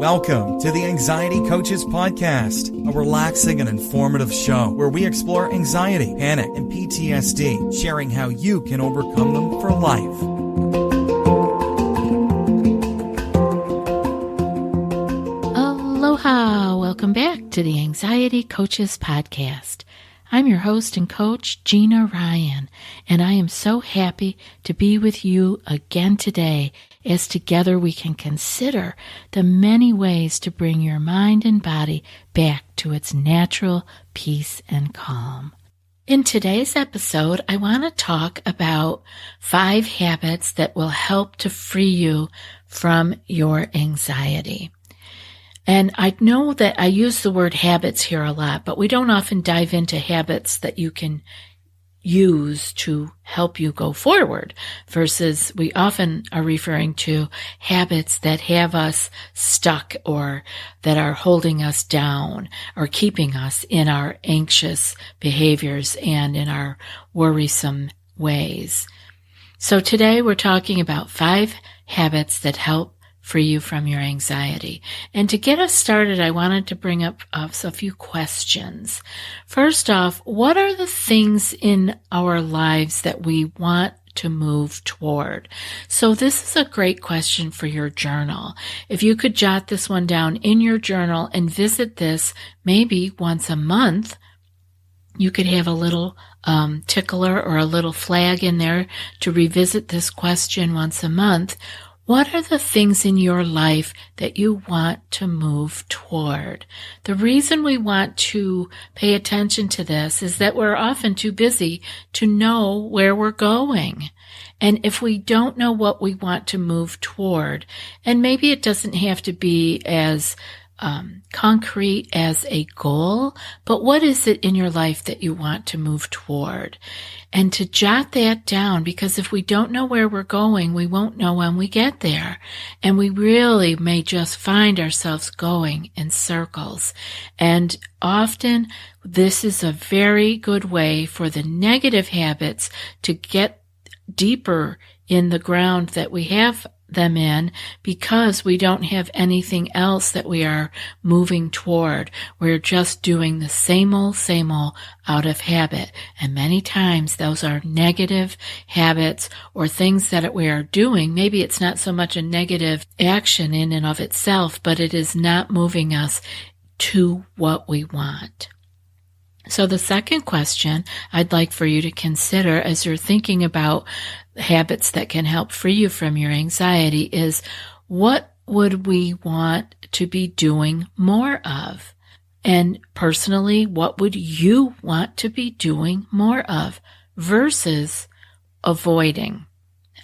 Welcome to the Anxiety Coaches Podcast, a relaxing and informative show where we explore anxiety, panic, and PTSD, sharing how you can overcome them for life. Aloha! Welcome back to the Anxiety Coaches Podcast. I'm your host and coach, Gina Ryan, and I am so happy to be with you again today as together we can consider the many ways to bring your mind and body back to its natural peace and calm. In today's episode, I want to talk about 5 habits that will help to free you from your anxiety. And I know that I use the word habits here a lot, but we don't often dive into habits that you can use to help you go forward versus we often are referring to habits that have us stuck or that are holding us down or keeping us in our anxious behaviors and in our worrisome ways. So today we're talking about 5 habits that help free you from your anxiety. And to get us started, I wanted to bring up a few questions. First off, what are the things in our lives that we want to move toward? So this is a great question for your journal. If you could jot this one down in your journal and visit this maybe once a month, you could have a little tickler or a little flag in there to revisit this question once a month. What are the things in your life that you want to move toward? The reason we want to pay attention to this is that we're often too busy to know where we're going. And if we don't know what we want to move toward, and maybe it doesn't have to be as concrete as a goal, but what is it in your life that you want to move toward? And to jot that down, because if we don't know where we're going, we won't know when we get there. And we really may just find ourselves going in circles. And often this is a very good way for the negative habits to get deeper in the ground that we have them in because we don't have anything else that we are moving toward. We're just doing the same old out of habit. And many times those are negative habits or things that we are doing. Maybe it's not so much a negative action in and of itself, but it is not moving us to what we want. So the second question I'd like for you to consider as you're thinking about habits that can help free you from your anxiety is, what would we want to be doing more of? And personally, what would you want to be doing more of versus avoiding?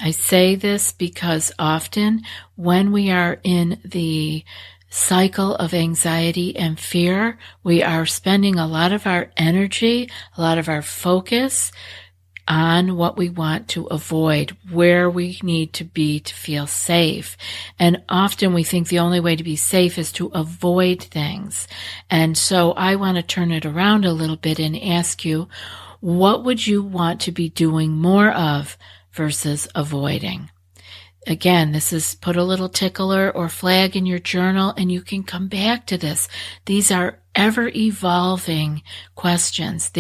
I say this because often when we are in the cycle of anxiety and fear, we are spending a lot of our energy, a lot of our focus on what we want to avoid, where we need to be to feel safe. And often we think the only way to be safe is to avoid things. And so I want to turn it around a little bit and ask you, what would you want to be doing more of versus avoiding? Again, this is put a little tickler or flag in your journal and you can come back to this. These are ever-evolving questions.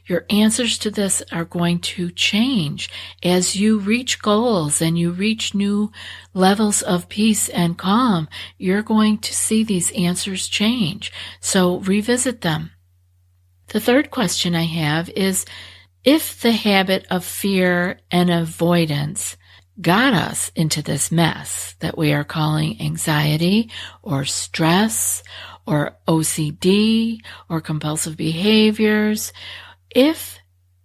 Your answers to this are going to change as you reach goals and you reach new levels of peace and calm. You're going to see these answers change. So revisit them. The third question I have is, if the habit of fear and avoidance got us into this mess that we are calling anxiety or stress or OCD or compulsive behaviors, if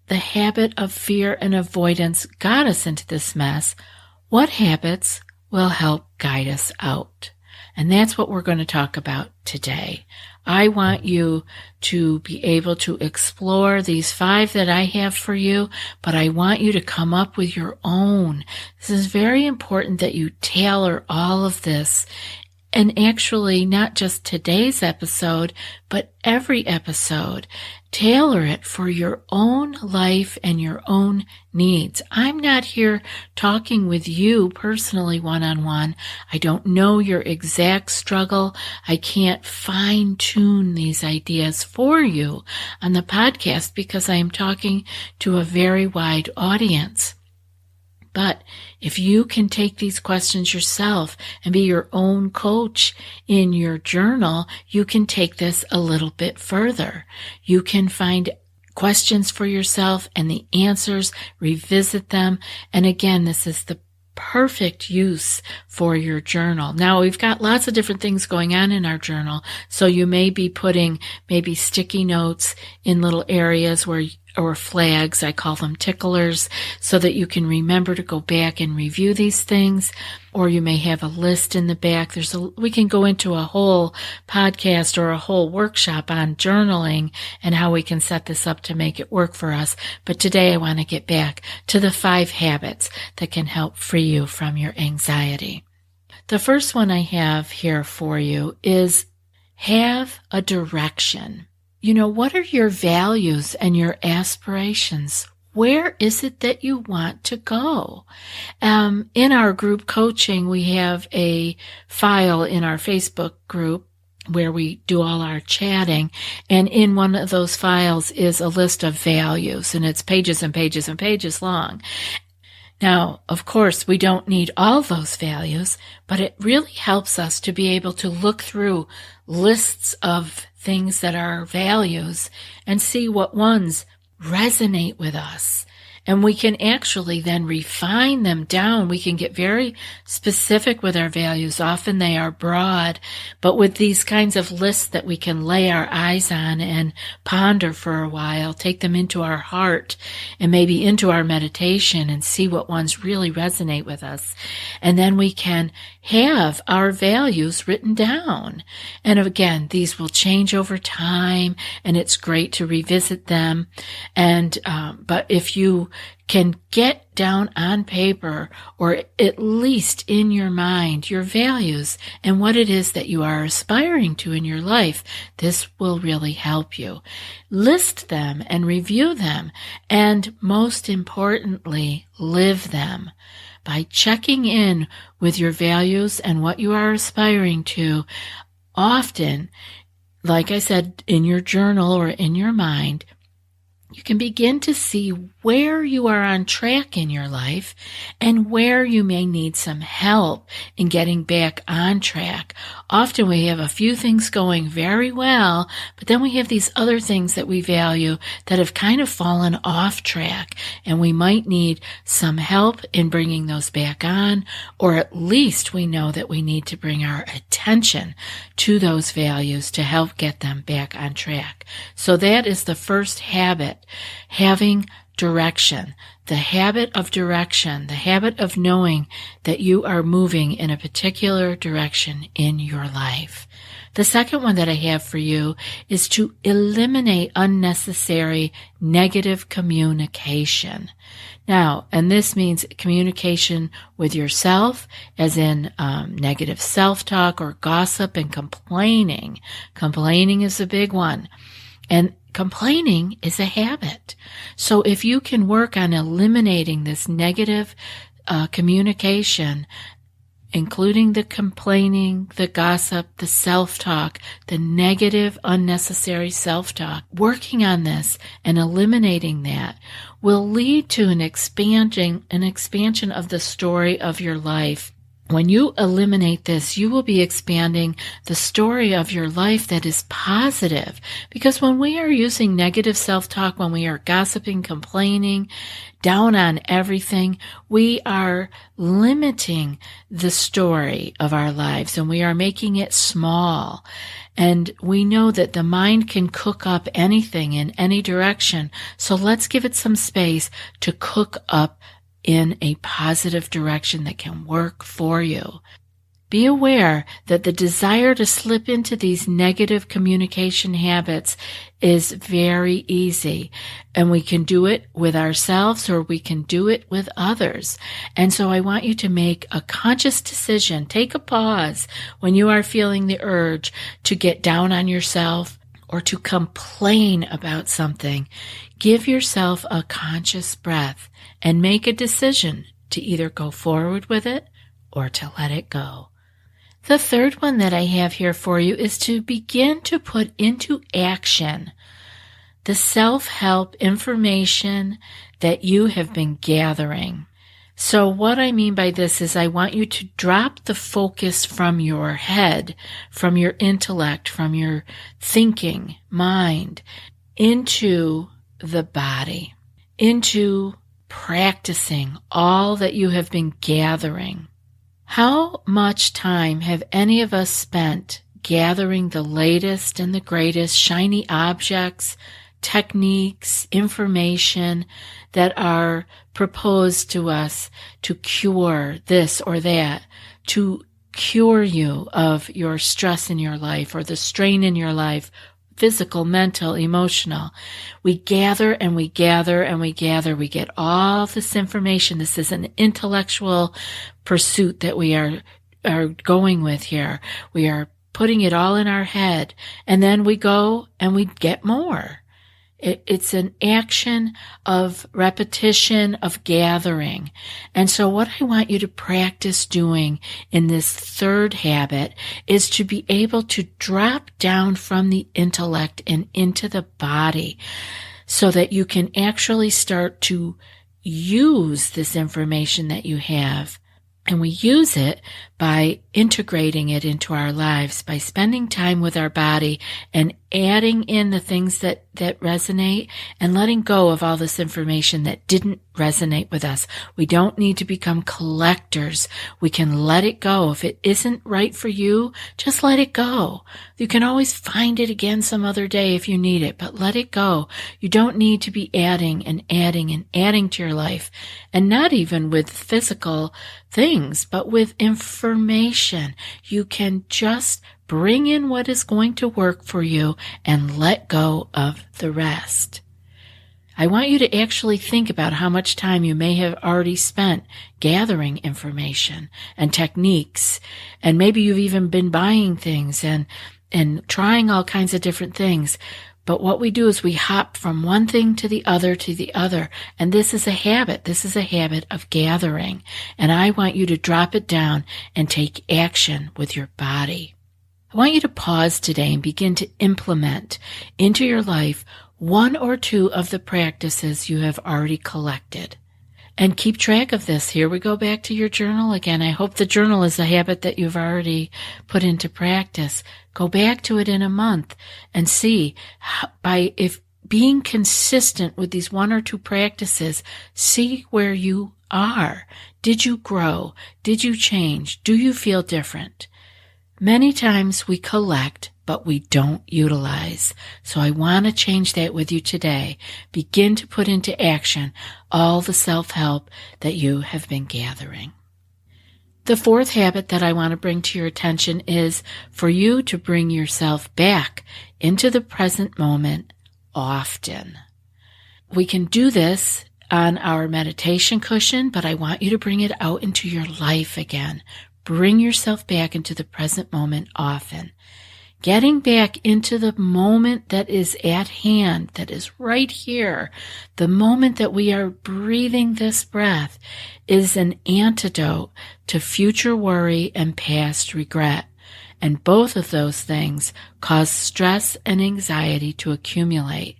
the habit of fear and avoidance got us into this mess, what habits will help guide us out? And that's what we're going to talk about today. I want you to be able to explore these 5 that I have for you, but I want you to come up with your own. This is very important that you tailor all of this And actually, not just today's episode, but every episode. Tailor it for your own life and your own needs. I'm not here talking with you personally one-on-one. I don't know your exact struggle. I can't fine-tune these ideas for you on the podcast because I am talking to a very wide audience. But if you can take these questions yourself and be your own coach in your journal, you can take this a little bit further. You can find questions for yourself and the answers, revisit them. And again, this is the perfect use for your journal. Now, we've got lots of different things going on in our journal, so you may be putting maybe sticky notes in little areas or flags, I call them ticklers, so that you can remember to go back and review these things. Or you may have a list in the back. We can go into a whole podcast or a whole workshop on journaling and how we can set this up to make it work for us. But today I want to get back to the 5 habits that can help free you from your anxiety. The first one I have here for you is have a direction. What are your values and your aspirations? Where is it that you want to go? In our group coaching, we have a file in our Facebook group where we do all our chatting. And in one of those files is a list of values, and it's pages and pages and pages long. Now, of course, we don't need all those values, but it really helps us to be able to look through lists of things that are values and see what ones resonate with us. And we can actually then refine them down. We can get very specific with our values. Often they are broad, but with these kinds of lists that we can lay our eyes on and ponder for a while, take them into our heart and maybe into our meditation and see what ones really resonate with us. And then we can have our values written down. And again, these will change over time, and it's great to revisit them. And but if you can get down on paper, or at least in your mind, your values and what it is that you are aspiring to in your life, this will really help you. List them and review them, and most importantly, live them. By checking in with your values and what you are aspiring to, often, like I said, in your journal or in your mind, you can begin to see where you are on track in your life and where you may need some help in getting back on track. Often we have a few things going very well, but then we have these other things that we value that have kind of fallen off track, and we might need some help in bringing those back on, or at least we know that we need to bring our attention to those values to help get them back on track. So that is the first habit, having direction, the habit of direction, the habit of knowing that you are moving in a particular direction in your life. The second one that I have for you is to eliminate unnecessary negative communication. Now, and this means communication with yourself, as in negative self-talk or gossip and complaining. Complaining is a big one. And complaining is a habit. So if you can work on eliminating this negative communication, including the complaining, the gossip, the self-talk, the negative, unnecessary self-talk, working on this and eliminating that will lead to an expansion of the story of your life. When you eliminate this, you will be expanding the story of your life that is positive. Because when we are using negative self-talk, when we are gossiping, complaining, down on everything, we are limiting the story of our lives, and we are making it small. And we know that the mind can cook up anything in any direction. So let's give it some space to cook up in a positive direction that can work for you. be aware that the desire to slip into these negative communication habits is very easy. And we can do it with ourselves or we can do it with others. And so I want you to make a conscious decision. Take a pause when you are feeling the urge to get down on yourself or to complain about something. Give yourself a conscious breath and make a decision to either go forward with it or to let it go. The third one that I have here for you is to begin to put into action the self-help information that you have been gathering. So what I mean by this is I want you to drop the focus from your head, from your intellect, from your thinking mind, into the body, into practicing all that you have been gathering. How much time have any of us spent gathering the latest and the greatest shiny objects, techniques, information that are proposed to us to cure this or that, to cure you of your stress in your life or the strain in your life, physical, mental, emotional. We gather and we gather and we gather. We get all this information. This is an intellectual pursuit that we are going with here. We are putting it all in our head, and then we go and we get more. It's an action of repetition, of gathering. And so what I want you to practice doing in this third habit is to be able to drop down from the intellect and into the body so that you can actually start to use this information that you have. And we use it by integrating it into our lives, by spending time with our body and adding in the things that resonate and letting go of all this information that didn't resonate with us. We don't need to become collectors. We can let it go. If it isn't right for you, just let it go. You can always find it again some other day if you need it, but let it go. You don't need to be adding and adding and adding to your life, and not even with physical things, but with information. You can just bring in what is going to work for you and let go of the rest. I want you to actually think about how much time you may have already spent gathering information and techniques, and maybe you've even been buying things and trying all kinds of different things. But what we do is we hop from one thing to the other, and this is a habit. This is a habit of gathering, and I want you to drop it down and take action with your body. I want you to pause today and begin to implement into your life one or two of the practices you have already collected. And keep track of this. Here we go back to your journal again. I hope the journal is a habit that you've already put into practice. Go back to it in a month and see if being consistent with these one or two practices, see where you are. Did you grow? Did you change? Do you feel different? Many times we collect, but we don't utilize. So I want to change that with you today. Begin to put into action all the self-help that you have been gathering. The fourth habit that I want to bring to your attention is for you to bring yourself back into the present moment often. We can do this on our meditation cushion, but I want you to bring it out into your life again. Bring yourself back into the present moment often. Getting back into the moment that is at hand, that is right here, the moment that we are breathing this breath, is an antidote to future worry and past regret. And both of those things cause stress and anxiety to accumulate.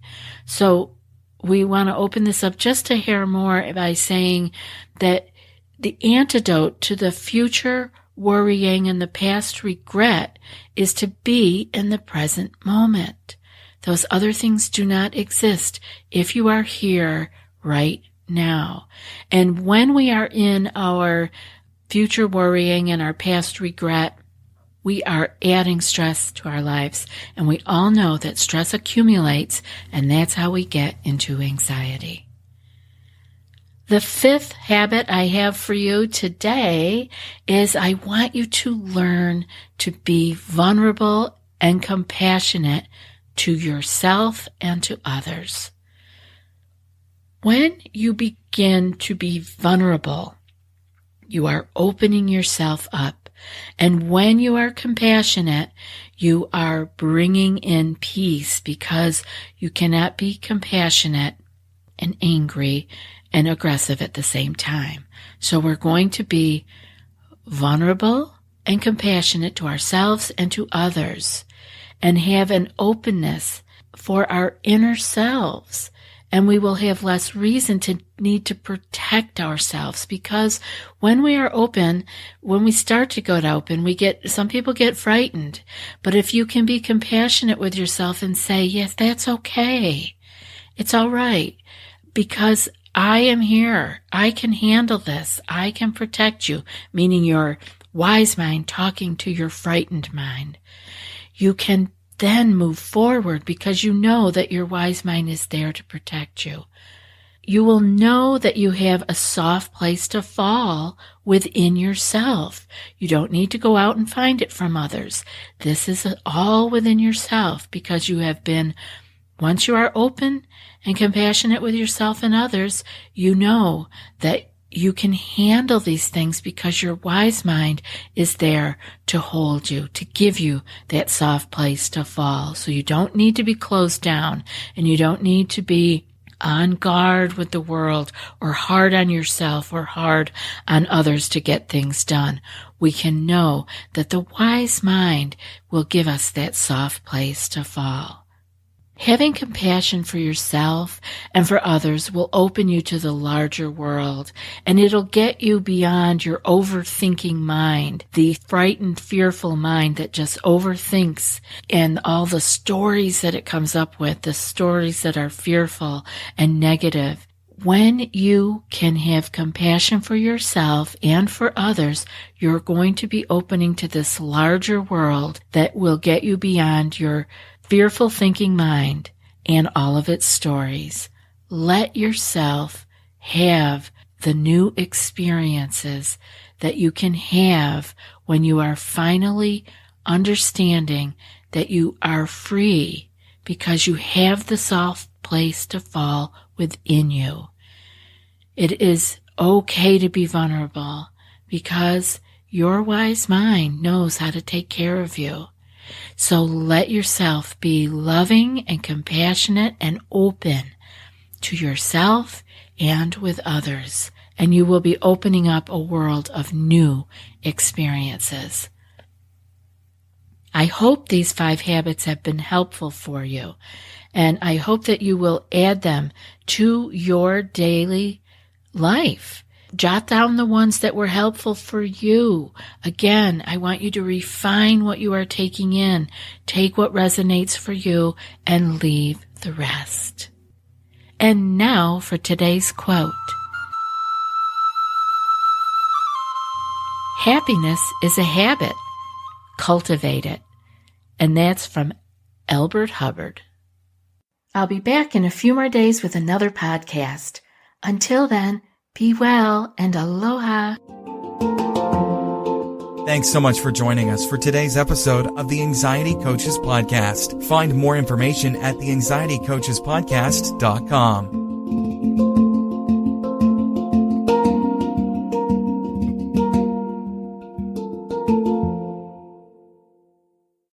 So we want to open this up just a hair more by saying that the antidote to the future worrying and the past regret is to be in the present moment. Those other things do not exist if you are here right now. And when we are in our future worrying and our past regret, we are adding stress to our lives. And we all know that stress accumulates, and that's how we get into anxiety. The fifth habit I have for you today is I want you to learn to be vulnerable and compassionate to yourself and to others. When you begin to be vulnerable, you are opening yourself up. And when you are compassionate, you are bringing in peace, because you cannot be compassionate and angry and aggressive at the same time. So we're going to be vulnerable and compassionate to ourselves and to others, and have an openness for our inner selves. And we will have less reason to need to protect ourselves, because when we are open, when we start to go open, some people get frightened. But if you can be compassionate with yourself and say, yes, that's okay. It's all right, because I am here. I can handle this. I can protect you, meaning your wise mind talking to your frightened mind. You can then move forward because you know that your wise mind is there to protect you. You will know that you have a soft place to fall within yourself. You don't need to go out and find it from others. This is all within yourself, because you have been, once you are open and compassionate with yourself and others, you know that you can handle these things because your wise mind is there to hold you, to give you that soft place to fall. So you don't need to be closed down, and you don't need to be on guard with the world or hard on yourself or hard on others to get things done. We can know that the wise mind will give us that soft place to fall. Having compassion for yourself and for others will open you to the larger world, and it'll get you beyond your overthinking mind, the frightened, fearful mind that just overthinks, and all the stories that it comes up with, the stories that are fearful and negative. When you can have compassion for yourself and for others, you're going to be opening to this larger world that will get you beyond your fearful thinking mind and all of its stories. Let yourself have the new experiences that you can have when you are finally understanding that you are free, because you have the soft place to fall within you. It is okay to be vulnerable, because your wise mind knows how to take care of you. So let yourself be loving and compassionate and open to yourself and with others, and you will be opening up a world of new experiences. I hope these 5 habits have been helpful for you, and I hope that you will add them to your daily life. Jot down the ones that were helpful for you. Again, I want you to refine what you are taking in. Take what resonates for you and leave the rest. And now for today's quote. Happiness is a habit. Cultivate it. And that's from Elbert Hubbard. I'll be back in a few more days with another podcast. Until then, be well and aloha. Thanks so much for joining us for today's episode of the Anxiety Coaches Podcast. Find more information at theanxietycoachespodcast.com.